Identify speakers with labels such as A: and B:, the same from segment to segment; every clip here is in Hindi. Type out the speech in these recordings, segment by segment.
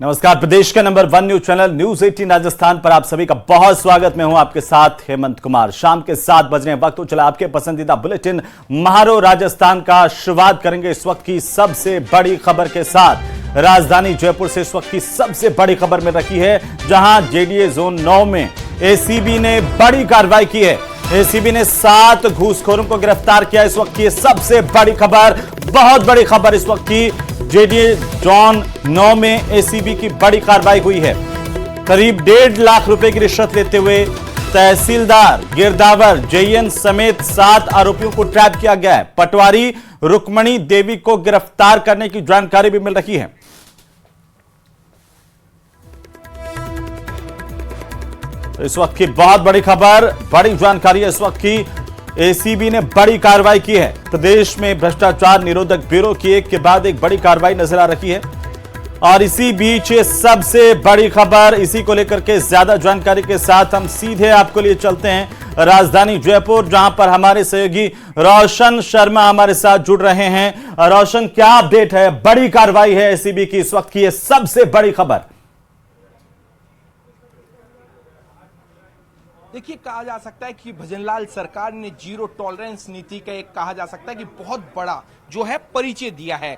A: नमस्कार, प्रदेश का number 1 news channel news 18 Rajasthan पर आप सभी का बहुत स्वागत। मैं हूं आपके साथ हेमंत कुमार। शाम के 7 बजने वक्त हो चला आपके पसंदीदा बुलेटिन महारो राजस्थान का शुरुआत करेंगे इस वक्त की सबसे बड़ी खबर के साथ। राजधानी जयपुर से इस वक्त की सबसे बड़ी खबर मिल रही है, जहां जेडीए जोन 9 में एसीबी ने बड़ी कार्रवाई की है। एसीबी ने 7 घूसखोरों को गिरफ्तार किया। इस वक्त की सबसे बड़ी खबर, बहुत बड़ी खबर इस वक्त की, जेडीए जोन 9 में एसीबी की बड़ी कार्रवाई हुई है। करीब 1.5 लाख रुपए की रिश्वत लेते हुए तहसीलदार गिरदावर जेएन समेत 7 आरोपियों को ट्रैप किया गया है। पटवारी रुक्मणी देवी को गिरफ्तार करने की जानकारी भी मिल रही है। इस वक्त की बहुत बड़ी खबर, बड़ी जानकारी है इस वक्त की। एसीबी ने बड़ी कार्रवाई की है। प्रदेश में भ्रष्टाचार निरोधक ब्यूरो की एक के बाद एक बड़ी कार्रवाई नजर आ रही है। और इसी बीच सबसे बड़ी खबर, इसी को लेकर के ज्यादा जानकारी के साथ हम सीधे आपको लिए चलते हैं राजधानी जयपुर, जहां पर हमारे सहयोगी रोशन शर्मा हमारे साथ जुड़ रहे हैं। रोशन, क्या अपडेट है? बड़ी कार्रवाई है एसीबी की, इस वक्त की यह सबसे बड़ी खबर।
B: देखिए, कहा जा सकता है कि भजनलाल सरकार ने जीरो टॉलरेंस नीति का एक कहा जा सकता है कि बहुत बड़ा जो है परिचय दिया है।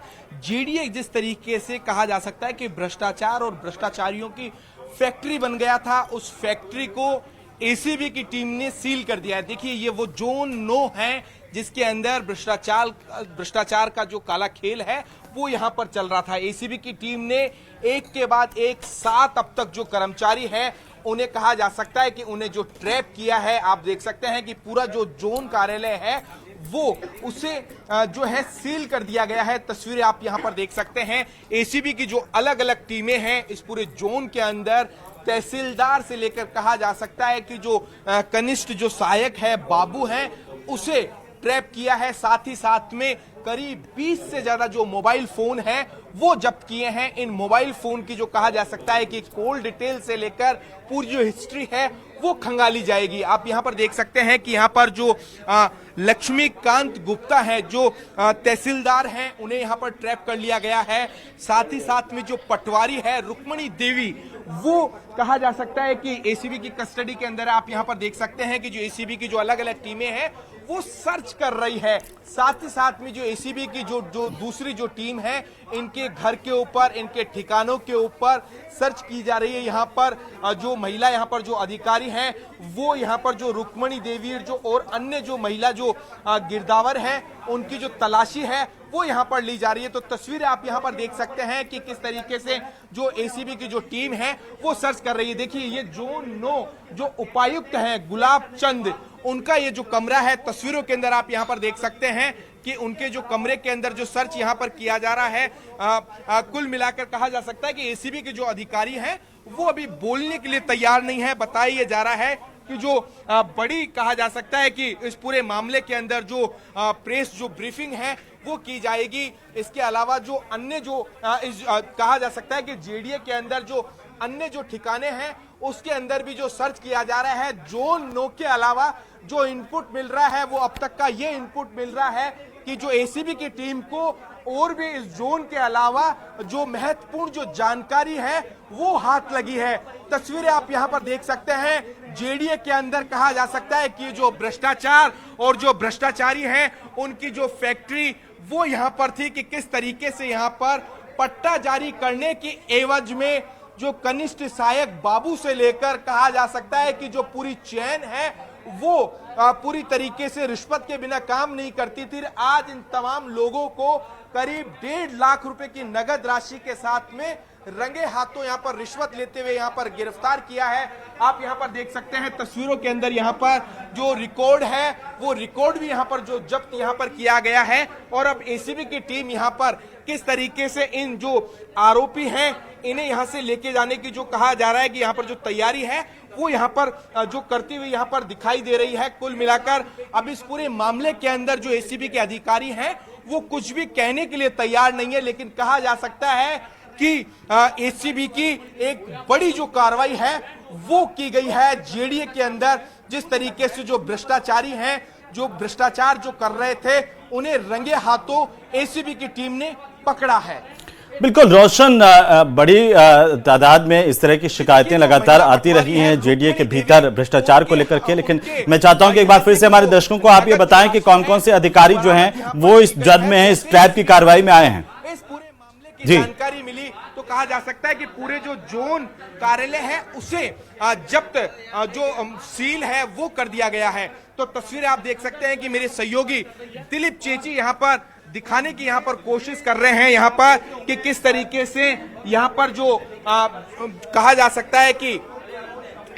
B: जेडीए जिस तरीके से कहा जा सकता है कि भ्रष्टाचार और भ्रष्टाचारियों की फैक्ट्री बन गया था, उस फैक्ट्री को एसीबी की टीम ने सील कर दिया है। देखिए, ये वो जोन 9 है जिसके अंदर भ्रष्टाचार का जो काला खेल है वो यहां पर चल रहा था। एसीबी की टीम ने एक के बाद एक 7 अब तक जो कर्मचारी है उन्हें कहा जा सकता है कि उन्हें जो ट्रैप किया है। आप देख सकते हैं कि पूरा जो जोन कार्यालय है वो उसे जो है सील कर दिया गया है। तस्वीरें आप यहां पर देख सकते हैं। एसीबी की जो अलग अलग टीमें हैं इस पूरे जोन के अंदर, तहसीलदार से लेकर कहा जा सकता है कि जो कनिष्ठ जो सहायक है बाबू हैं उसे ट्रैप किया है। साथ ही साथ में करीब 20 से ज्यादा जो मोबाइल फोन है वो जब्त किए हैं। इन मोबाइल फोन की जो कहा जा सकता है कि कॉल डिटेल से लेकर पूरी जो हिस्ट्री है वो खंगाली जाएगी। आप यहां पर देख सकते हैं कि यहां पर जो लक्ष्मीकांत गुप्ता है जो तहसीलदार हैं उन्हें यहां पर ट्रैप कर लिया गया है। साथ ही साथ में जो पटवारी है रुक्मणी देवी, वो कहा जा सकता है कि एसीबी की कस्टडी के अंदर। आप यहां पर देख सकते हैं कि जो एसीबी की जो अलग अलग टीमें हैं वो सर्च कर रही है। साथ ही साथ में जो एसीबी की जो दूसरी जो टीम है इनके घर के ऊपर, इनके ठिकानों के ऊपर सर्च की जा रही है। यहाँ पर जो महिला यहाँ पर जो अधिकारी हैं वो यहाँ पर जो रुक्मणी देवी जो और अन्य जो महिला जो गिरदावर हैं उनकी जो तलाशी है वो यहाँ पर ली जा रही है। तो तस्वीरें आप यहाँ पर देख सकते हैं कि किस तरीके से जो एसीबी की जो टीम है वो सर्च कर रही है। देखिए, ये जोन 9 जो उपायुक्त हैं गुलाब चंद, उनका ये जो कमरा है तस्वीरों के अंदर आप यहाँ पर देख सकते हैं कि उनके जो कमरे के अंदर जो सर्च यहाँ पर किया जा रहा है। कुल मिलाकर कहा जा सकता है कि एसीबी के जो अधिकारी हैं वो अभी बोलने के लिए तैयार नहीं है। बताया जा रहा है कि जो बड़ी कहा जा सकता है कि इस पूरे मामले के अंदर जो प्रेस जो ब्रीफिंग है वो की जाएगी। इसके अलावा जो अन्य जो कहा जा सकता है कि जेडीए के अंदर जो अन्य जो ठिकाने हैं उसके अंदर भी जो सर्च किया जा रहा है। जोन 9 के अलावा जो इनपुट मिल रहा है वो अब तक का ये इनपुट मिल रहा है कि जो एसीबी की टीम को और भी इस जोन के अलावा जो महत्वपूर्ण जो जानकारी है वो हाथ लगी है। तस्वीरें आप यहां पर देख सकते हैं। जेडीए के अंदर कहा जा सकता है कि जो भ्रष्टाचार और जो भ्रष्टाचारी हैं उनकी जो फैक्ट्री वो यहां पर थी कि किस तरीके से यहां पर पट्टा जारी करने की एवज में जो कनिष्ठ सहायक बाबू से लेकर कहा जा सकता है कि जो पूरी चेन है वो पूरी तरीके से रिश्वत के बिना काम नहीं करती थी। आज इन तमाम लोगों को करीब 1.5 लाख रुपए की नगद राशि के साथ में रंगे हाथों यहां पर रिश्वत लेते हुए यहां पर गिरफ्तार किया है। आप यहां पर देख सकते हैं तस्वीरों के अंदर यहां पर जो रिकॉर्ड है वो रिकॉर्ड भी यहां पर जो जब्त यहां पर किया गया है। और अब एसीबी की टीम यहां पर किस तरीके से इन जो आरोपी हैं इन्हें यहां से लेके जाने की जो कहा जा रहा है कि यहां पर जो तैयारी है वो यहां पर जो करती हुई यहां पर दिखाई दे रही है। कुल मिलाकर अब इस पूरे मामले के अंदर जो एसीबी के अधिकारी हैं वो कुछ भी कहने के लिए तैयार नहीं है, लेकिन कहा जा सकता है कि एसीबी की एक बड़ी जो कार्रवाई है वो की गई है जेडीए के अंदर। जिस तरीके से जो भ्रष्टाचारी हैं, जो भ्रष्टाचार जो कर रहे थे, उन्हें रंगे हाथों एसीबी की टीम ने पकड़ा है।
A: बिल्कुल रोशन, बड़ी तादाद में इस तरह की शिकायतें लगातार आती रही हैं जेडीए के भीतर भ्रष्टाचार को लेकर के, लेकिन मैं चाहता हूं कि एक बार फिर से हमारे दर्शकों को आप ये बताएं कि कौन कौन से अधिकारी जो हैं वो इस जद में हैं, इस ट्रैप की कार्रवाई में आए हैं।
B: इस पूरे मामले की जानकारी मिली तो कहा जा सकता है कि पूरे जो जोन कार्यालय है उसे जब्त जो सील है वो कर दिया गया है। तो तस्वीरें आप देख सकते हैं कि मेरे सहयोगी दिलीप चेची यहाँ पर दिखाने की यहाँ पर कोशिश कर रहे हैं यहाँ पर कि किस तरीके से यहाँ पर जो कहा जा सकता है कि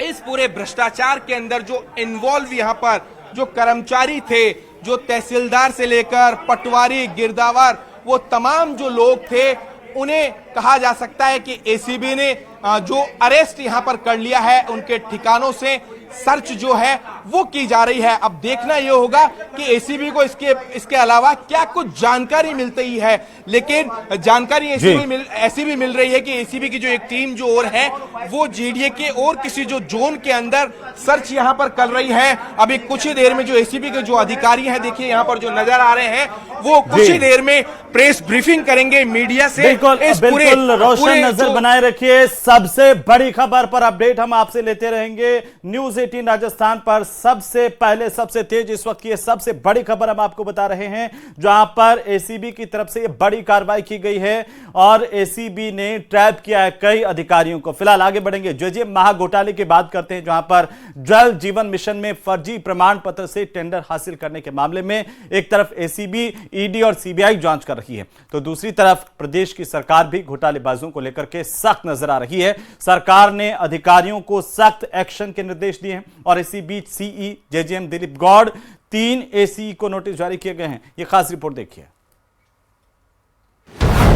B: इस पूरे भ्रष्टाचार के अंदर जो इन्वॉल्व यहाँ पर जो कर्मचारी थे, जो तहसीलदार से लेकर पटवारी गिरदावर वो तमाम जो लोग थे, उन्हें कहा जा सकता है कि एसीबी ने जो अरेस्ट यहां पर कर लिया है, उनके ठिकानों से सर्च जो है वो की जा रही है। अब देखना यह होगा कि एसीबी को इसके अलावा क्या कुछ जानकारी मिलती है, लेकिन जानकारी ऐसी भी मिल रही है कि एसीबी की जो एक टीम जो और है वो जेडीए के और किसी जो जोन के अंदर सर्च यहां पर कर रही है। अभी कुछ ही देर में जो एसीबी के जो अधिकारी हैं, देखिए यहां पर जो नजर आ रहे हैं, वो कुछ ही देर में प्रेस ब्रीफिंग करेंगे मीडिया से।
A: बिल्कुल रोशन, नजर बनाए रखिए, सबसे बड़ी खबर पर अपडेट हम आपसे लेते रहेंगे। न्यूज 18 राजस्थान पर सबसे पहले, सबसे तेज इस वक्त की सबसे बड़ी खबर हम आपको बता रहे हैं, जहां पर एसीबी की तरफ से बड़ी कार्रवाई की गई है और एसीबी ने ट्रैप किया है कई अधिकारियों को। फिलहाल आगे बढ़ेंगे, जेजे महाघोटाले की बात करते हैं, जहां पर जल जीवन मिशन में फर्जी प्रमाण पत्र से टेंडर हासिल करने के मामले में एक तरफ एसीबी, ईडी और सीबीआई जांच कर रही है, तो दूसरी तरफ प्रदेश की सरकार भी घोटालेबाजों को लेकर के सख्त नजर आ रही है। सरकार ने अधिकारियों को सख्त एक्शन के निर्देश दिए हैं और इसी बीच CE JJM Dilip Gaur, 3 AC को नोटिस जारी किए गए हैं। यह खास रिपोर्ट देखिए।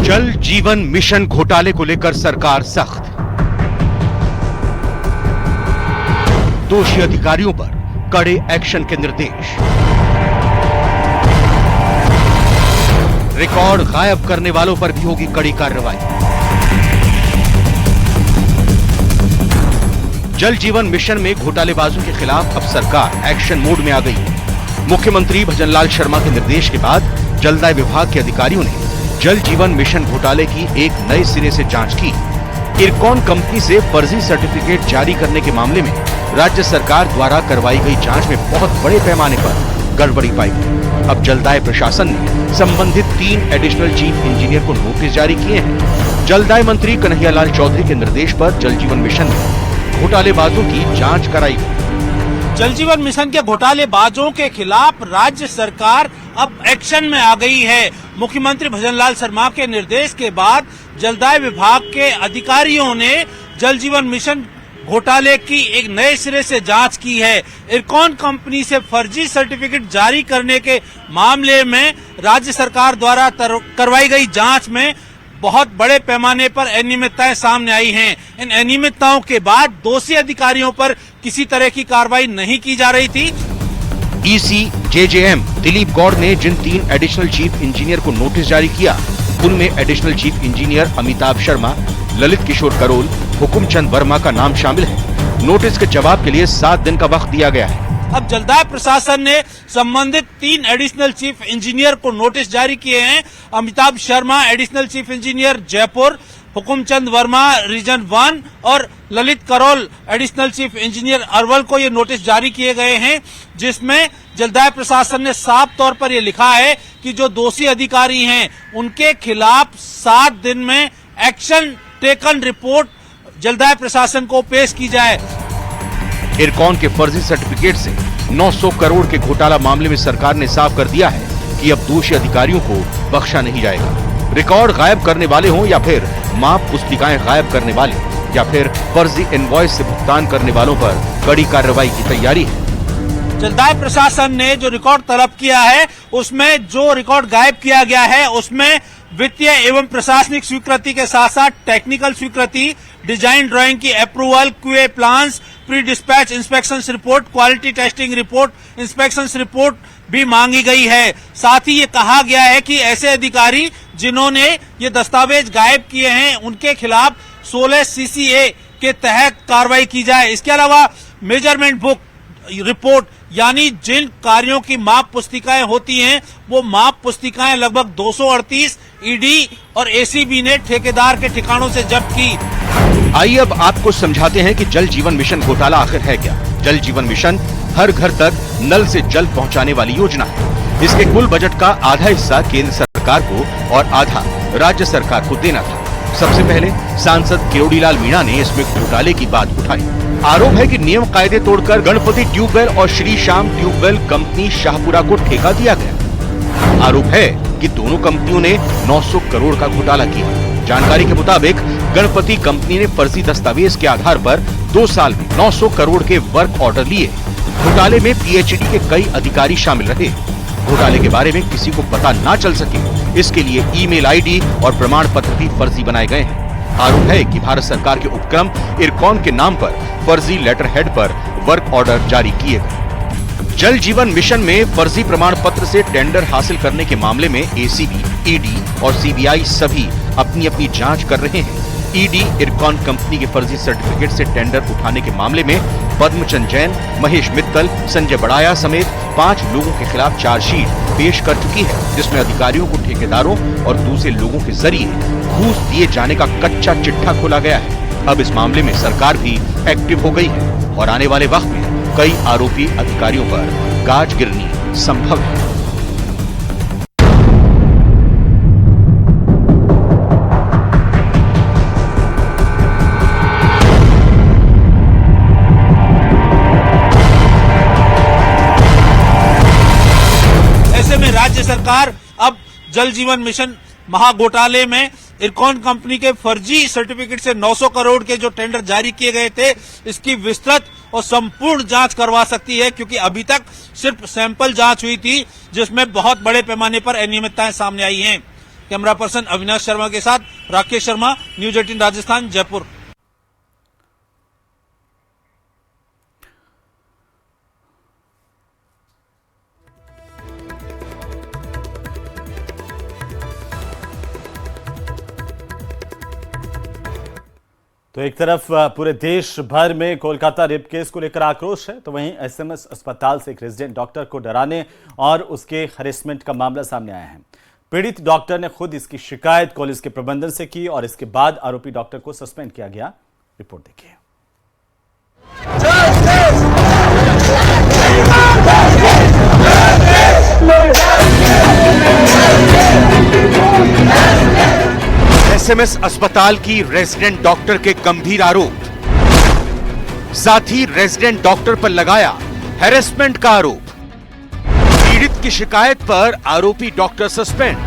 C: जल जीवन मिशन घोटाले को लेकर सरकार सख्त, दोषी अधिकारियों पर कड़े एक्शन के निर्देश, रिकॉर्ड गायब करने वालों पर भी होगी कड़ी कार्रवाई। जल जीवन मिशन में घोटालेबाजों के खिलाफ अब सरकार एक्शन मोड में आ गई है। मुख्यमंत्री भजनलाल शर्मा के निर्देश के बाद जलदाय विभाग के अधिकारियों ने जल जीवन मिशन घोटाले की एक नए सिरे से जांच की। इरकॉन कंपनी से फर्जी सर्टिफिकेट जारी करने के मामले में राज्य सरकार द्वारा करवाई गई जांच में बहुत बड़े पैमाने पर गड़बड़ी पाई गई। अब जलदाय प्रशासन ने संबंधित 3 एडिशनल चीफ इंजीनियर को नोटिस जारी किए हैं। जलदाय मंत्री कन्हैयालाल चौधरी के निर्देश पर जल जीवन मिशन में घोटालेबाजों की जांच कराई गई।
D: जल जीवन मिशन के घोटालेबाजों के खिलाफ राज्य सरकार अब एक्शन में आ गई है। मुख्यमंत्री भजनलाल शर्मा के निर्देश के बाद जलदाय विभाग के अधिकारियों ने जल जीवन मिशन घोटाले की एक नए सिरे से जांच की है। इरकॉन कंपनी से फर्जी सर्टिफिकेट जारी करने के मामले में राज्य सरकार द्वारा करवाई गई जांच में बहुत बड़े पैमाने पर अनियमितताएं सामने आई हैं। इन अनियमितताओं के बाद दोषी अधिकारियों पर किसी तरह की कार्रवाई नहीं की जा रही थी।
C: ईसी जेजेएम दिलीप गौड़ ने जिन 3 एडिशनल चीफ इंजीनियर को नोटिस जारी किया, उनमें additional chief engineer Amitabh Sharma, Lalit Kishore Karol, Hukumchand Verma का नाम शामिल है। नोटिस के जवाब के लिए 7 दिन का वक्त दिया गया है।
D: अब जलदाय प्रशासन ने संबंधित 3 एडिशनल चीफ इंजीनियर को नोटिस जारी किए हैं। Amitabh Sharma additional chief engineer Jaipur, Hukumchand Verma region 1 और Lalit Karol additional chief engineer Arwal को ये नोटिस जारी किए गए हैं, जिसमें जलदाय प्रशासन ने साफ तौर पर ये लिखा है कि जो दोषी अधिकारी हैं उनके खिलाफ 7 दिन में एक्शन टेकन रिपोर्ट जलदाय प्रशासन को पेश की जाए।
C: इरकॉन के फर्जी सर्टिफिकेट से 900 करोड़ के घोटाला मामले में सरकार ने साफ कर दिया है कि अब दोषी अधिकारियों को बख्शा नहीं जाएगा। रिकॉर्ड गायब करने वाले हों या फिर माप पुस्तिकाएं गायब करने वाले या फिर फर्जी इनवॉइस से भुगतान करने वालों पर कड़ी कार्रवाई की तैयारी है।
D: जलदाय प्रशासन ने जो रिकॉर्ड तलब किया है, उसमें जो रिकॉर्ड गायब किया गया है उसमें वित्तीय एवं प्रशासनिक स्वीकृति के साथ साथ टेक्निकल स्वीकृति, डिजाइन ड्राइंग की approval, QA plans, pre dispatch inspection report, quality testing report, inspection report भी मांगी गई है। साथ ही ये कहा गया है कि ऐसे अधिकारी जिन्होंने ये दस्तावेज गायब किए हैं उनके खिलाफ 16 सीसीए के तहत कार्रवाई की जाए। इसके अलावा मेजरमेंट बुक रिपोर्ट यानी जिन कार्यों की माप पुस्तिकाएं होती हैं वो माप पुस्तिकाएं लगभग 238 ईडी और एसीबी ने ठेकेदार के ठिकानों से जब्त की।
C: आइए अब आपको समझाते हैं कि जल जीवन मिशन घोटाला आखिर है क्या। जल जीवन मिशन हर घर तक नल से जल पहुंचाने वाली योजना है। इसके कुल बजट का आधा हिस्सा केंद्र सरकार को और आधा राज्य सरकार को देना था। सबसे पहले सांसद किरोड़ीलाल मीणा ने इसमें घोटाले की बात उठाई। आरोप है कि नियम कायदे तोड़कर गणपति ट्यूबवेल और श्री श्याम ट्यूबवेल कंपनी शाहपुरा को ठेका दिया गया। आरोप है कि दोनों कंपनियों ने 900 करोड़ का घोटाला किया। जानकारी के मुताबिक गणपति कंपनी ने फर्जी दस्तावेज के आधार पर 2 साल में 900 करोड़ के वर्क ऑर्डर लिए। घोटाले में पीएचडी के कई अधिकारी शामिल रहे। घोटाले के बारे में किसी को पता ना चल सके, इसके लिए ईमेल आईडी और प्रमाण पत्र भी फर्जी बनाए गए हैं। आरोप है कि भारत सरकार के उपक्रम इरकॉन के नाम पर फर्जी लेटर हेड पर वर्क ऑर्डर जारी किए गए। जल जीवन मिशन में फर्जी प्रमाण पत्र से टेंडर हासिल करने के मामले में एसीबी, ईडी और सीबीआई सभी अपनी अपनी जांच कर रहे हैं। ईडी इरकॉन कंपनी के फर्जी सर्टिफिकेट से टेंडर उठाने के मामले में पद्मचंद जैन, महेश मित्तल, संजय बड़ाया समेत 5 लोगों के खिलाफ चार्जशीट पेश कर चुकी है, जिसमें अधिकारियों को ठेकेदारों और दूसरे लोगों के जरिए घूस दिए जाने का कच्चा चिट्ठा खोला गया है। अब इस मामले में सरकार भी एक्टिव हो गई है और आने वाले वक्त में कई आरोपी अधिकारियों पर गाज गिरनी संभव है।
D: राज्य सरकार अब जल जीवन मिशन महाघोटाले में इरकॉन कंपनी के फर्जी सर्टिफिकेट से 900 करोड़ के जो टेंडर जारी किए गए थे, इसकी विस्तृत और संपूर्ण जांच करवा सकती है, क्योंकि अभी तक सिर्फ सैंपल जांच हुई थी जिसमें बहुत बड़े पैमाने पर अनियमितताएं सामने आई हैं। कैमरा पर्सन अविनाश शर्मा के साथ राकेश शर्मा, न्यूज 18 राजस्थान, जयपुर।
A: तो एक तरफ पूरे देश भर में कोलकाता रेप केस को लेकर आक्रोश है, तो वहीं एसएमएस अस्पताल से एक रेजिडेंट डॉक्टर को डराने और उसके हरेसमेंट का मामला सामने आया है। पीड़ित डॉक्टर ने खुद इसकी शिकायत कॉलेज के प्रबंधन से की और इसके बाद आरोपी डॉक्टर को सस्पेंड किया गया। रिपोर्ट देखिए।
C: एसएमएस अस्पताल की रेजिडेंट डॉक्टर के गंभीर आरोप, साथ ही रेजिडेंट डॉक्टर पर लगाया हैरेसमेंट का आरोप। पीड़ित की शिकायत पर आरोपी डॉक्टर सस्पेंड।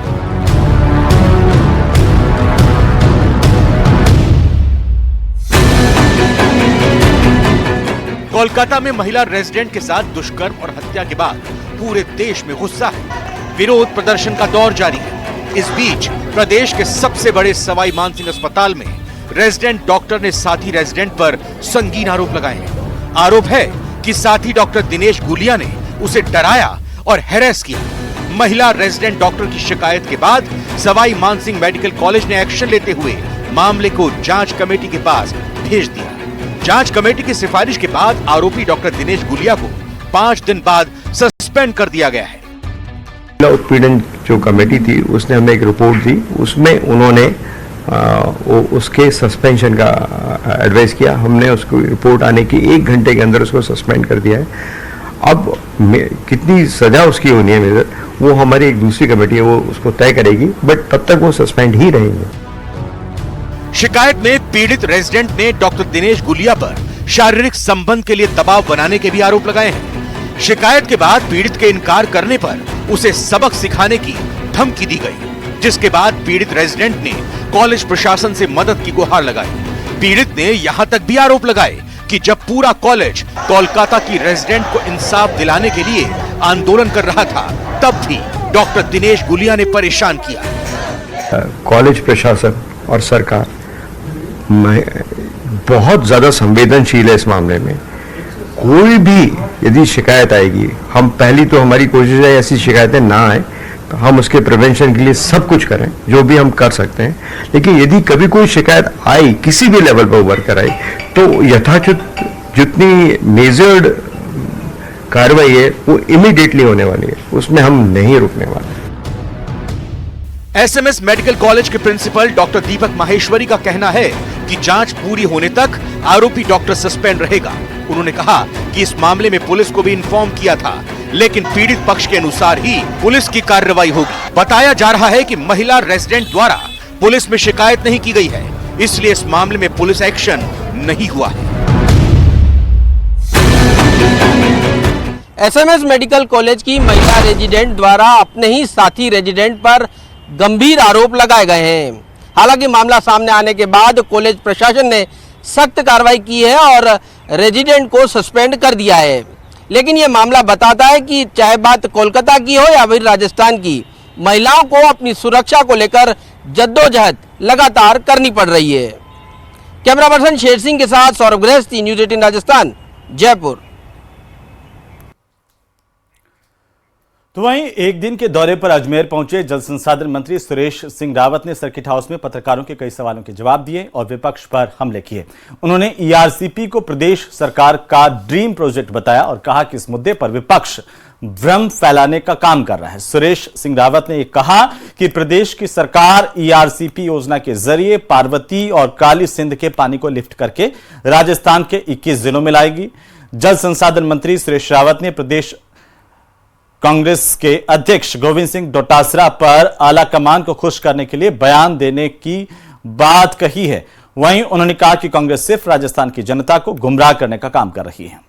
C: कोलकाता में महिला रेजिडेंट के साथ दुष्कर्म और हत्या के बाद पूरे देश में गुस्सा है। विरोध प्रदर्शन का दौर जारी है। इस बीच प्रदेश के सबसे बड़े सवाई मानसिंह अस्पताल में रेजिडेंट डॉक्टर ने साथी रेजिडेंट पर संगीन आरोप लगाए हैं। आरोप है कि साथी डॉक्टर दिनेश गुलिया ने उसे डराया और हैरेस किया। महिला रेजिडेंट डॉक्टर की शिकायत के बाद सवाई मानसिंह मेडिकल कॉलेज ने एक्शन लेते हुए मामले को जांच कमेटी के पास भेज दिया। जांच कमेटी की सिफारिश के बाद आरोपी डॉक्टर दिनेश गुलिया को 5 दिन बाद सस्पेंड कर दिया गया है।
E: उत्पीड़न जो कमेटी थी उसने हमें एक रिपोर्ट दी, उसमें उन्होंने उसके सस्पेंशन का एडवाइस किया। हमने उसको रिपोर्ट आने की 1 घंटे के अंदर उसको सस्पेंड कर दिया है। अब कितनी सजा उसकी होनी है मेजर, वो हमारी एक दूसरी कमेटी है, वो उसको तय करेगी, बट तब तक वो सस्पेंड ही रहेंगे।
C: शिकायत में पीड़ित रेजिडेंट ने डॉक्टर दिनेश गुलिया पर शारीरिक संबंध के लिए दबाव बनाने के भी आरोप लगाए हैं। शिकायत के बाद पीड़ित के इनकार करने पर उसे सबक सिखाने की धमकी दी गई, जिसके बाद पीड़ित रेजिडेंट ने कॉलेज प्रशासन से मदद की गुहार लगाई। पीड़ित ने यहां तक भी आरोप लगाए कि जब पूरा कॉलेज कोलकाता की रेजिडेंट को इंसाफ दिलाने के लिए आंदोलन कर रहा था, तब भी डॉक्टर दिनेश गुलिया ने परेशान किया।
E: कॉलेज प्रशासन और सरकार बहुत ज्यादा संवेदनशील है इस मामले में। कोई भी यदि शिकायत आएगी, हम पहली तो हमारी कोशिश है ऐसी शिकायतें ना आए, तो हम उसके प्रिवेंशन के लिए सब कुछ करें जो भी हम कर सकते हैं। लेकिन यदि कभी कोई शिकायत आई किसी भी लेवल पर वर्कर आई, तो यथाचित जितनी मेजर्ड कार्रवाई है वो इमीडिएटली होने वाली है, उसमें हम नहीं रुकने वाले।
C: एसएमएस मेडिकल कॉलेज के प्रिंसिपल डॉक्टर दीपक माहेश्वरी का कहना है कि जांच पूरी होने तक आरोपी डॉक्टर सस्पेंड रहेगा। उन्होंने कहा कि इस मामले में पुलिस को भी इन्फॉर्म किया था, लेकिन पीड़ित पक्ष के अनुसार ही पुलिस की कार्रवाई होगी। बताया जा रहा है कि महिला रेजिडेंट द्वारा पुलिस में शिकायत नहीं की गई है, इसलिए इस मामले में पुलिस एक्शन नहीं हुआ है।
F: एसएमएस मेडिकल कॉलेज की महिला रेजिडेंट द्वारा अपने ही साथी रेजिडेंट पर गंभीर आरोप लगाए गए हैं। हालांकि मामला सामने आने के बाद कॉलेज प्रशासन ने सख्त कार्रवाई की है और रेजिडेंट को सस्पेंड कर दिया है। लेकिन ये मामला बताता है कि चाहे बात कोलकाता की हो या फिर राजस्थान की, महिलाओं को अपनी सुरक्षा को लेकर जद्दोजहद लगातार करनी पड़ रही है। कैमरा पर्सन शेर सिंह के साथ सौरभ गृहस्थी, न्यूज़ 18 राजस्थान, जयपुर।
A: तो वहीं एक दिन के दौरे पर अजमेर पहुंचे जल संसाधन मंत्री सुरेश सिंह रावत ने सर्किट हाउस में पत्रकारों के कई सवालों के जवाब दिए और विपक्ष पर हमले किए। उन्होंने ईआरसीपी को प्रदेश सरकार का ड्रीम प्रोजेक्ट बताया और कहा कि इस मुद्दे पर विपक्ष भ्रम फैलाने का काम कर रहा है। सुरेश सिंह रावत ने कहा कि प्रदेश की सरकार ईआरसीपी योजना के जरिए पार्वती और काली सिंध के पानी को लिफ्ट करके राजस्थान के 21 जिलों में लाएगी। जल संसाधन मंत्री सुरेश रावत ने प्रदेश कांग्रेस के अध्यक्ष गोविंद सिंह डोटासरा पर आला कमान को खुश करने के लिए बयान देने की बात कही है। वहीं उन्होंने कहा कि कांग्रेस सिर्फ राजस्थान की जनता को गुमराह करने का काम कर रही है।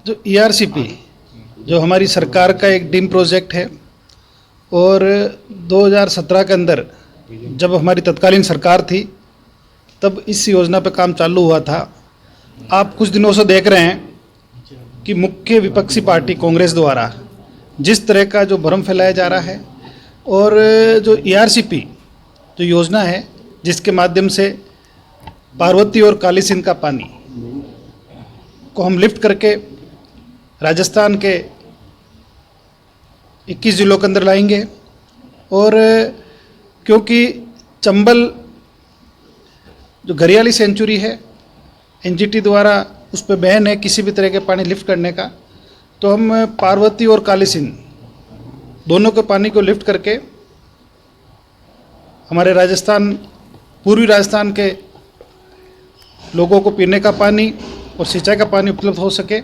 G: जो ईआरसीपी जो हमारी सरकार का एक ड्रीम प्रोजेक्ट है और 2017 के अंदर जब हमारी तत्कालीन सरकार थी तब इस योजना पर काम चालू हुआ था। आप कुछ दिनों से देख रहे हैं कि मुख्य विपक्षी पार्टी कांग्रेस द्वारा जिस तरह का जो भ्रम फैलाया जा रहा है और जो ईआरसीपी जो योजना है जिसके माध्यम से पार्वती और काली सिंध का पानी को हम लिफ्ट करके राजस्थान के 21 जिलों के अंदर लाएंगे। और क्योंकि चंबल जो घरियाली सेंचुरी है एनजीटी द्वारा उस पर बैन है किसी भी तरह के पानी लिफ्ट करने का, तो हम पार्वती और काली सिंध दोनों के पानी को लिफ्ट करके हमारे राजस्थान, पूर्वी राजस्थान के लोगों को पीने का पानी और सिंचाई का पानी उपलब्ध हो सके।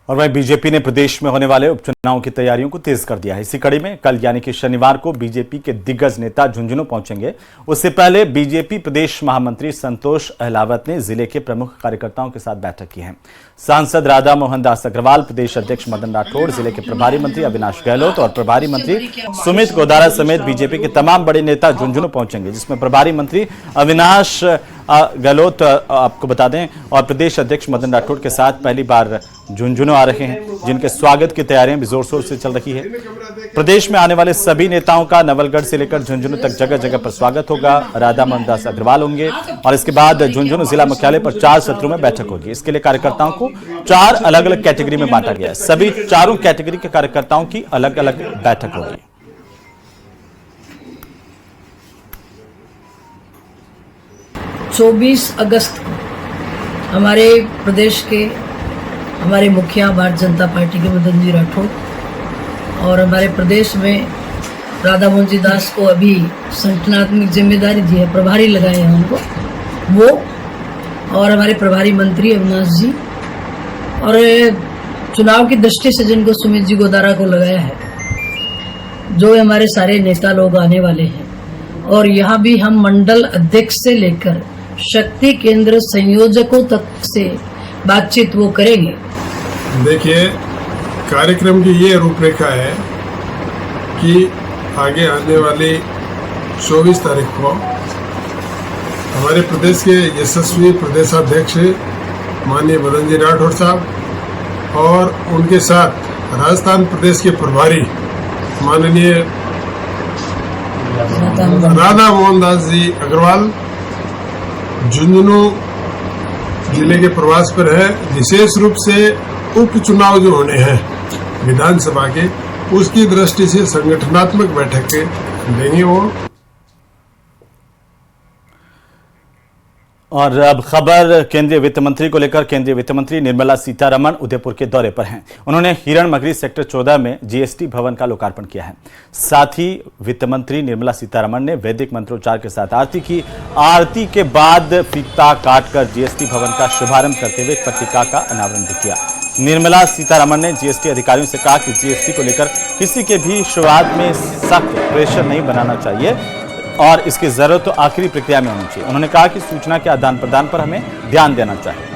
A: और वहीं बीजेपी ने प्रदेश में होने वाले उपचुनाव की तैयारियों को तेज कर दिया है। इसी कड़ी में कल यानी कि शनिवार को बीजेपी के दिग्गज नेता झुंझुनू पहुंचेंगे। उससे पहले बीजेपी प्रदेश महामंत्री संतोष अहलावत ने जिले के प्रमुख कार्यकर्ताओं के साथ बैठक की है। सांसद राधा मोहन दास अग्रवाल, प्रदेश अध्यक्ष मदन राठौड़, जिले के प्रभारी मंत्री अविनाश गहलोत और प्रभारी मंत्री सुमित गोदारा समेत बीजेपी के तमाम बड़े नेता झुंझुनू पहुंचेंगे, जिसमें प्रभारी मंत्री अविनाश गहलोत आपको बता दें और प्रदेश अध्यक्ष मदन राठौड़ के साथ पहली बार झुंझुनू आ रहे हैं, जिनके स्वागत की तैयारियां भी जोर शोर से चल रही है। प्रदेश में आने वाले सभी नेताओं का नवलगढ़ से लेकर झुंझुनू तक जगह जगह पर स्वागत होगा। राधा मोहन दास अग्रवाल होंगे और इसके बाद झुंझुनू जिला मुख्यालय पर 4 सत्रों में बैठक होगी। इसके लिए कार्यकर्ताओं को 4 अलग अलग कैटेगरी में बांटा गया है। सभी चारों कैटेगरी के कार्यकर्ताओं की अलग अलग बैठक होगी।
H: 24 अगस्त को हमारे प्रदेश के हमारे मुखिया भारतीय जनता पार्टी के मदन जी राठौड़ और हमारे प्रदेश में राधा मोहन जी दास को अभी संगठनात्मक जिम्मेदारी दी है, प्रभारी लगाए हैं उनको, वो और हमारे प्रभारी मंत्री अविनाश जी और चुनाव की दृष्टि से जिनको सुमित जी गोदारा को लगाया है, जो हमारे सारे नेता लोग आने वाले हैं। और यहाँ भी हम मंडल अध्यक्ष से लेकर शक्ति केंद्र संयोजकों तक से बातचीत वो करेंगे।
I: देखिए, कार्यक्रम की ये रूपरेखा है कि आगे आने वाली 24 तारीख को हमारे प्रदेश के यशस्वी प्रदेशाध्यक्ष माननीय मदन जी राठौड़ साहब और उनके साथ राजस्थान प्रदेश के प्रभारी माननीय राधा मोहन दास जी अग्रवाल झुंझुनू जिले के प्रवास पर है। विशेष रूप से उपचुनाव जो होने हैं विधानसभा के, उसकी दृष्टि से संगठनात्मक बैठकें लेंगे वो।
A: और अब खबर केंद्रीय वित्त मंत्री को लेकर। केंद्रीय वित्त मंत्री निर्मला सीतारमण उदयपुर के दौरे पर हैं। उन्होंने हिरणमगरी सेक्टर 14 में जीएसटी भवन का लोकार्पण किया है। साथ ही वित्त मंत्री निर्मला सीतारमण ने वैदिक मंत्रोच्चार के साथ आरती की। आरती के बाद फीता काटकर जीएसटी भवन का शुभारंभ करते हुए पट्टिका का अनावरण भी किया। निर्मला सीतारमण ने जीएसटी अधिकारियों से कहा कि जीएसटी को लेकर किसी के भी शुरुआत में सख्त प्रेशर नहीं बनाना चाहिए और इसकी जरूरत तो आखिरी प्रक्रिया में होनी चाहिए। उन्होंने कहा कि सूचना के आदान प्रदान पर हमें ध्यान देना चाहिए।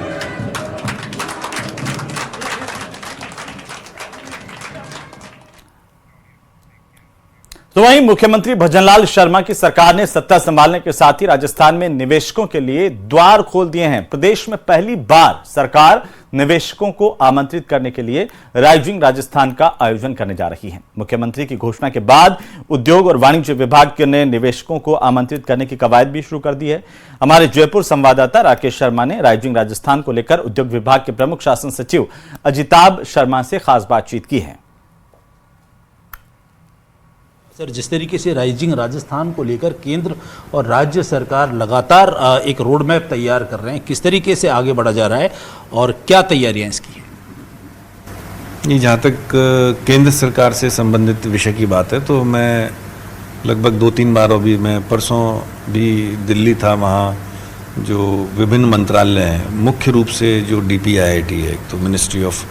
A: तो वहीं मुख्यमंत्री भजनलाल शर्मा की सरकार ने सत्ता संभालने के साथ ही राजस्थान में निवेशकों के लिए द्वार खोल दिए हैं। प्रदेश में पहली बार सरकार निवेशकों को आमंत्रित करने के लिए राइजिंग राजस्थान का आयोजन करने जा रही है। मुख्यमंत्री की घोषणा के बाद उद्योग और वाणिज्य विभाग ने निवेशकों को आमंत्रित करने की कवायद भी शुरू कर दी है। हमारे जयपुर संवाददाता राकेश शर्मा ने राइजिंग राजस्थान को लेकर उद्योग विभाग के प्रमुख शासन सचिव अजिताभ शर्मा से खास बातचीत की है।
D: सर, जिस तरीके से राइजिंग राजस्थान को लेकर केंद्र और राज्य सरकार लगातार एक रोड मैप तैयार कर रहे हैं, किस तरीके से आगे बढ़ा जा रहा है और क्या तैयारियां इसकी हैं?
J: ये जहाँ तक केंद्र सरकार से संबंधित विषय की बात है तो मैं लगभग 2-3 बार अभी मैं परसों भी दिल्ली था। वहाँ जो विभिन्न मंत्रालय हैं, मुख्य रूप से जो DPIIT है, तो मिनिस्ट्री ऑफ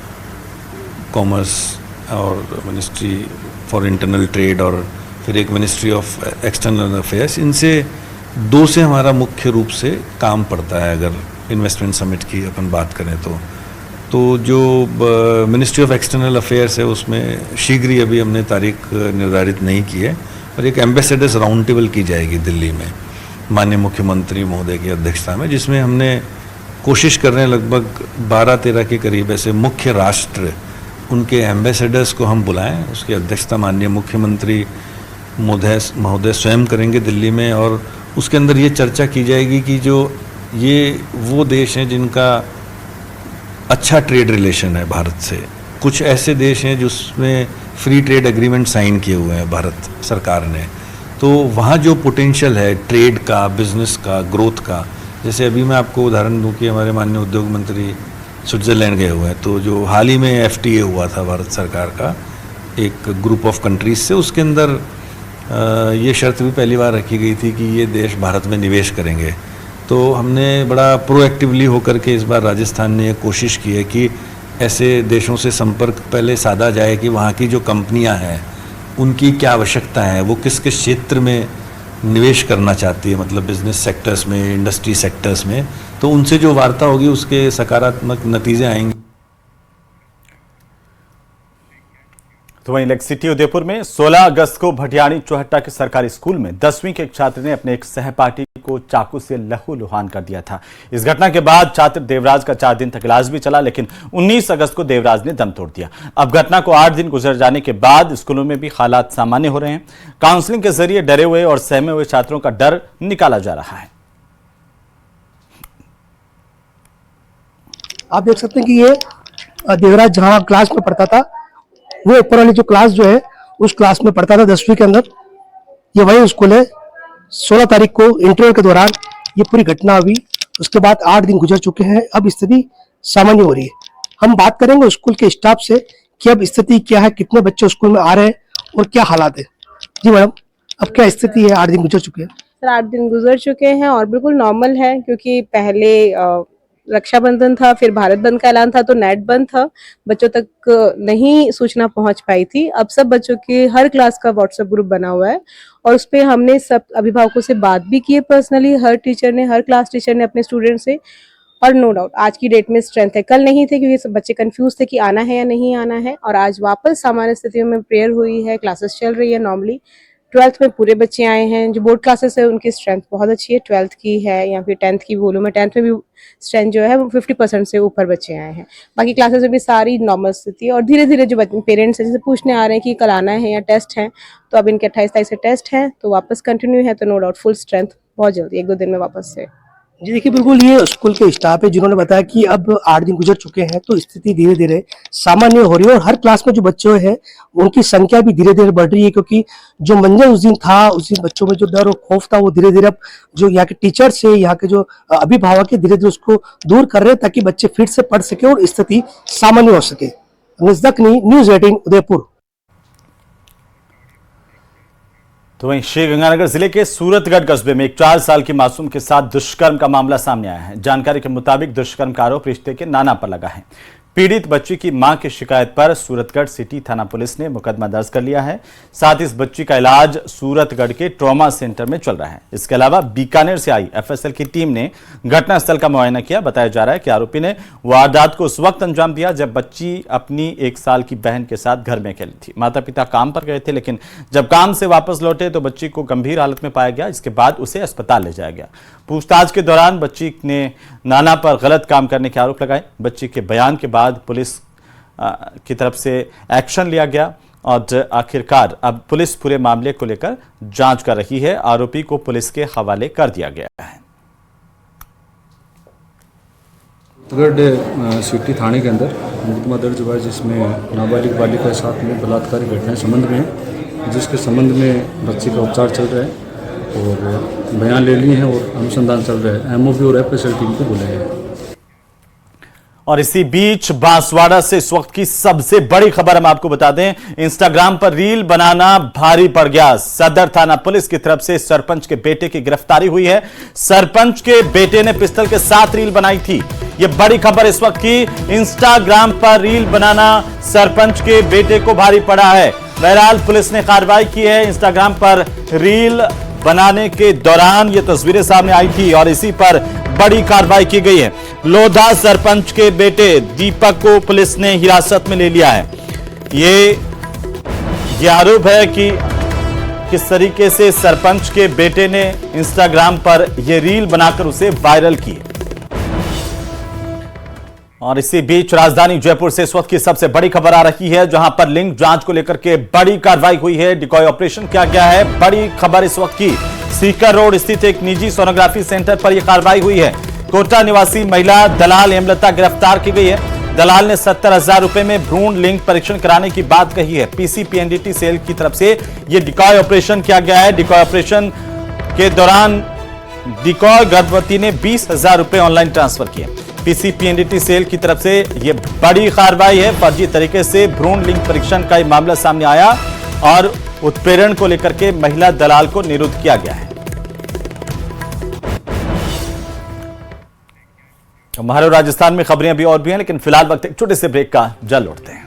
J: कॉमर्स और मिनिस्ट्री फॉर इंटरनल ट्रेड और फिर एक मिनिस्ट्री ऑफ एक्सटर्नल अफेयर्स, इनसे 2 से हमारा मुख्य रूप से काम पड़ता है। अगर इन्वेस्टमेंट समिट की अपन बात करें तो जो मिनिस्ट्री ऑफ एक्सटर्नल अफेयर्स है उसमें शीघ्र ही अभी हमने तारीख निर्धारित नहीं की है और एक एम्बेसडर्स राउंड टेबल की जाएगी दिल्ली में माननीय मुख्यमंत्री महोदय की अध्यक्षता में, जिसमें हमने कोशिश कर रहे हैं लगभग 12-13 के करीब ऐसे मुख्य राष्ट्र उनके एम्बेसडर्स को हम बुलाएं। उसकी अध्यक्षता माननीय मुख्यमंत्री महोदय स्वयं करेंगे दिल्ली में और उसके अंदर ये चर्चा की जाएगी कि जो ये वो देश हैं जिनका अच्छा ट्रेड रिलेशन है भारत से, कुछ ऐसे देश हैं जिसमें फ्री ट्रेड एग्रीमेंट साइन किए हुए हैं भारत सरकार ने, तो वहाँ जो पोटेंशियल है ट्रेड का, बिजनेस का, ग्रोथ का, जैसे अभी मैं आपको उदाहरण दूं कि हमारे माननीय उद्योग मंत्री स्विट्ज़रलैंड गए हुए हैं, तो जो हाल ही में FTA हुआ था भारत सरकार का एक ग्रुप ऑफ कंट्रीज से, उसके अंदर ये शर्त भी पहली बार रखी गई थी कि ये देश भारत में निवेश करेंगे। तो हमने बड़ा प्रोएक्टिवली होकर के इस बार राजस्थान ने ये कोशिश की है कि ऐसे देशों से संपर्क पहले साधा जाए कि वहाँ की जो कंपनियाँ हैं उनकी क्या आवश्यकता है, वो किस किस क्षेत्र में निवेश करना चाहती है, मतलब बिजनेस सेक्टर्स में, इंडस्ट्री सेक्टर्स में, तो उनसे जो वार्ता होगी उसके सकारात्मक नतीजे आएंगे।
A: तो वहीं लेक सिटी उदयपुर में 16 अगस्त को भटियाणी चौहट्टा के सरकारी स्कूल में 10वीं के एक छात्र ने अपने एक सहपाठी को चाकू से लहूलुहान कर दिया था। इस घटना के बाद छात्र देवराज का 4 दिन तक इलाज भी चला, लेकिन 19 अगस्त को देवराज ने दम तोड़ दिया। अब घटना को 8 दिन गुजर जाने के बाद स्कूलों में भी हालात सामान्य हो रहे हैं। काउंसलिंग के जरिए डरे हुए और सहमे हुए छात्रों का डर निकाला जा रहा है।
K: आप देख सकते हैं कि ये देवराज जहाँ क्लास में पढ़ता था, वो ऊपर वाली जो क्लास जो है उस क्लास में पढ़ता था 10वीं के अंदर। ये वही स्कूल है। 16 तारीख को इंटरवल के दौरान ये पूरी घटना हुई। उसके बाद 8 दिन गुजर चुके हैं, अब स्थिति सामान्य हो रही है। हम बात करेंगे स्कूल के स्टाफ से कि अब स्थिति क्या है, कितने बच्चे स्कूल में आ रहे हैं और क्या हालात है। जी मैडम, अब क्या स्थिति है? 8 दिन गुजर चुके हैं।
L: सर 8 दिन गुजर चुके हैं और बिल्कुल नॉर्मल है, क्योंकि पहले रक्षाबंधन था, फिर भारत बंद का ऐलान था तो नेट बंद था, बच्चों तक नहीं सूचना पहुंच पाई थी। अब सब बच्चों के हर क्लास का व्हाट्सएप ग्रुप बना हुआ है और उस पर हमने सब अभिभावकों से बात भी की है पर्सनली। हर टीचर ने, हर क्लास टीचर ने अपने स्टूडेंट से, और नो डाउट आज की डेट में स्ट्रेंथ है। कल नहीं थे क्योंकि सब बच्चे कंफ्यूज थे कि आना है या नहीं आना है, और आज वापस सामान्य स्थितियों में प्रेयर हुई है, क्लासेस चल रही है नॉर्मली। 12th में पूरे बच्चे आए हैं। जो बोर्ड क्लासेस है उनकी स्ट्रेंथ बहुत अच्छी है, 12th की है या फिर 10th की बोलूँ मैं, 10th में भी स्ट्रेंथ जो है वो 50% से ऊपर बच्चे आए हैं। बाकी क्लासेस में भी सारी नॉर्मल स्थिति है और धीरे धीरे जो पेरेंट्स हैं जैसे पूछने आ रहे हैं कि कल आना है या टेस्ट है, तो अब इनके 28 तारीख से टेस्ट है तो वापस कंटिन्यू है, तो नो डाउट फुल स्ट्रेंथ बहुत जल्दी 1-2 दिन में वापस से
K: जी देखिए, बिल्कुल ये स्कूल के स्टाफ है जिन्होंने बताया कि अब 8 दिन गुजर चुके हैं तो स्थिति धीरे धीरे सामान्य हो रही है और हर क्लास में जो बच्चे हैं उनकी संख्या भी धीरे धीरे बढ़ रही है, क्योंकि जो मंजर उस दिन था, उस दिन बच्चों में जो डर और खौफ था वो धीरे धीरे अब जो यहाँ के टीचर्स है, यहाँ के जो अभिभावक है, धीरे धीरे उसको दूर कर रहे हैं ताकि बच्चे फिर से पढ़ सके और स्थिति सामान्य हो सके। नजदकनी, न्यूज़ 18 उदयपुर।
A: तो वहीं श्रीगंगानगर जिले के सूरतगढ़ कस्बे में एक 4 साल की मासूम के साथ दुष्कर्म का मामला सामने आया है। जानकारी के मुताबिक दुष्कर्म का आरोप रिश्ते के नाना पर लगा है। पीड़ित बच्ची की मां की शिकायत पर सूरतगढ़ सिटी थाना पुलिस ने मुकदमा दर्ज कर लिया है। साथ ही इस बच्ची का इलाज सूरतगढ़ के ट्रॉमा सेंटर में चल रहा है। इसके अलावा बीकानेर से आई एफएसएल की टीम ने घटनास्थल का मुआयना किया। बताया जा रहा है कि आरोपी ने वारदात को उस वक्त अंजाम दिया जब बच्ची अपनी 1 साल की बहन के साथ घर में खेली थी। माता पिता काम पर गए थे, लेकिन जब काम से वापस लौटे तो बच्ची को गंभीर हालत में पाया गया। इसके बाद उसे अस्पताल ले जाया गया। पूछताछ के दौरान बच्ची ने नाना पर गलत काम करने के आरोप लगाए। बच्ची के बयान के बाद पुलिस की तरफ से एक्शन लिया गया और आखिरकार अब पुलिस पूरे मामले को लेकर जांच कर रही है। आरोपी को पुलिस के हवाले कर दिया गया है।
M: सूरतगढ़ सिटी थाने के अंदर मुकदमा दर्ज हुआ है जिसमें नाबालिग बालिका के साथ में बलात्कारी घटनाएं संबंध में है, जिसके संबंध में बच्चे का उपचार चल रहा है और बयान ले लिए हैं और अनुसंधान चल रहा है। एमओबी और एफएसएल टीम को बुलाया है।
A: और इसी बीच बांसवाड़ा से इस वक्त की सबसे बड़ी खबर हम आपको बता दें, इंस्टाग्राम पर रील बनाना भारी पड़ गया। सदर थाना पुलिस की तरफ से सरपंच के बेटे की गिरफ्तारी हुई है। सरपंच के बेटे ने पिस्टल के साथ रील बनाई थी। यह बड़ी खबर इस वक्त की। इंस्टाग्राम पर रील बनाना सरपंच के बेटे को भारी पड़ा है। बहरहाल पुलिस ने कार्रवाई की है। इंस्टाग्राम पर रील बनाने के दौरान ये तस्वीरें सामने आई थी और इसी पर बड़ी कार्रवाई की गई है। लोधा सरपंच के बेटे दीपक को पुलिस ने हिरासत में ले लिया है। ये आरोप है कि किस तरीके से सरपंच के बेटे ने इंस्टाग्राम पर यह रील बनाकर उसे वायरल की। और इसी बीच राजधानी जयपुर से इस वक्त की सबसे बड़ी खबर आ रही है, जहां पर लिंग जांच को लेकर के बड़ी कार्रवाई हुई है। डिकॉय ऑपरेशन किया गया है। बड़ी खबर इस वक्त की, सीकर रोड स्थित एक निजी सोनोग्राफी सेंटर पर यह कार्रवाई हुई है। कोटा निवासी महिला दलाल हेमलता गिरफ्तार की गई है। दलाल ने 70,000 रुपए में भ्रूण लिंग परीक्षण कराने की बात कही है। पीसीपीएनडीटी सेल की तरफ से यह डिकॉय ऑपरेशन किया गया है। डिकॉय ऑपरेशन के दौरान डिकॉय गर्भवती ने 20,000 रुपए ऑनलाइन ट्रांसफर किए। पीसीपीएनडीटी सेल की तरफ से यह बड़ी कार्रवाई है। फर्जी तरीके से भ्रूण लिंग परीक्षण का यह मामला सामने आया और उत्प्रेरण को लेकर के महिला दलाल को निरुद्ध किया गया है। हमारे राजस्थान में खबरें अभी और भी हैं, लेकिन फिलहाल वक्त एक छोटे से ब्रेक का। जल्द लौटते हैं।